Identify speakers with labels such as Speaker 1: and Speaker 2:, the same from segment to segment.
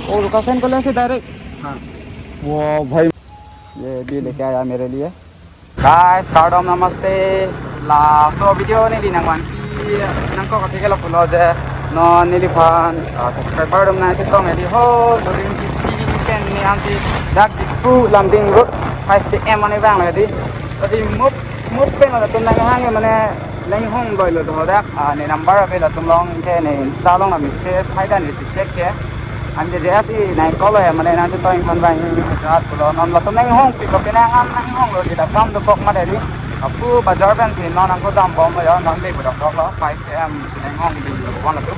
Speaker 1: और रुका सेंड कर ले डायरेक्ट।
Speaker 2: हाँ
Speaker 1: वो भाई ये भी लेके आया मेरे लिए। गाइस कार्डम नमस्ते ला सो वीडियो ने ली नंगवान की नंको कथि के लो फुलो जे नो निलिफान सब्सक्राइबर दम ना चितो मेरी हो दुरिन की सी कैन नि ANSI dak di fu landing road 5 km ani bang lagi tadi move pe na tum nang hang mane nang hong doi lo do dak ne number pe la tum long ke ne install long na message hai da ni check che an je asi nai call hai mane na che toing man bang rat lo non la tum nang hong pick up na am nang hong lo di da kam do kok ma dari apu bazar ban sin non ang ko dam bom ma ya non de bu dok lo 5 km sin nang hong di lo wan la tu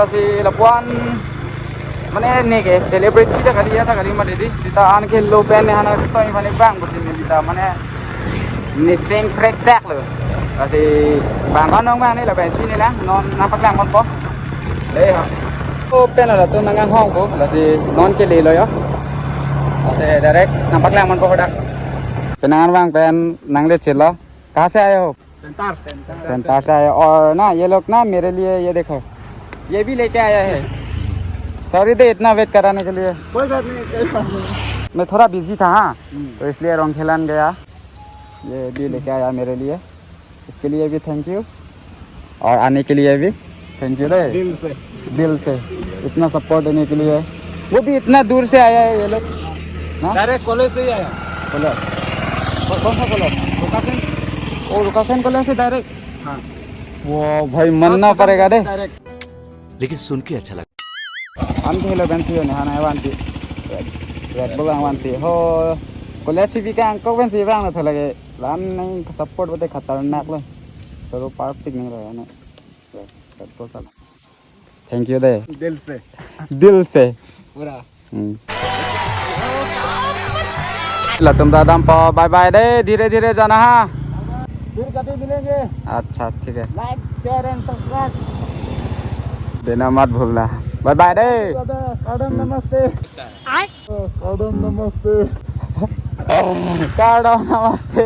Speaker 1: la si la puan mane ne ke celebrity ta kali ma dedi sita an ke lo pen ne hana to in fani bang busin ne dita mane ni seng krek dak lo asi bang kan nong bang ni la ben chi ni la non na pak lang mon po le ha o pen la to nang hong bo la si non ke le lo yo ase direct na pak lang mon po dak penan bang pen nang le chilo कहाँ से आए हो centre से आए और ना ये लोग ना मेरे लिए ये देखो ये भी लेके आया है सॉरी दे इतना वेट कराने के लिए
Speaker 2: कोई बात नहीं
Speaker 1: मैं थोड़ा बिजी था हाँ तो इसलिए रोंगखेलान गया ये भी लेके आया मेरे लिए इसके लिए भी थैंक यू और आने के लिए भी थैंक यू दिल से इतना सपोर्ट देने के लिए वो भी इतना दूर से आया है ये लोग
Speaker 2: डायरेक्ट कॉलेज से ही आया
Speaker 1: कॉलेज और कौन सा कॉलेज
Speaker 2: लोकेशन
Speaker 1: ओ लोकेशन कॉलेज से डायरेक्ट
Speaker 2: हाँ
Speaker 1: वो भाई मनना पड़ेगा दे
Speaker 3: लेकिन सुन के अच्छा लगा
Speaker 1: Anti lo benti ni hana wanti red bull wanti ho college भी का अंको बंसी बांग ना थोड़ा के लान नहीं सपोर्ट बते खतरनाक लो चलो परफेक्ट नहीं रहा ना red bull चला थैंक यू दे दिल से
Speaker 2: पूरा
Speaker 1: ला तुम दादा पा बाय बाय दे धीरे धीरे जाना हाँ
Speaker 2: फिर कभी मिलेंगे
Speaker 1: अच्छा ठीक है
Speaker 2: लाइक शेयर एंड सब्सक्राइब
Speaker 1: देना मत भूलना बाय बाय दे
Speaker 2: कार्डम नमस्ते कार्डम नमस्ते
Speaker 1: कार्डम नमस्ते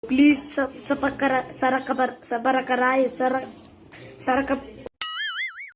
Speaker 4: प्लीज सब सबर करा सारा खबर सबर कराए सारा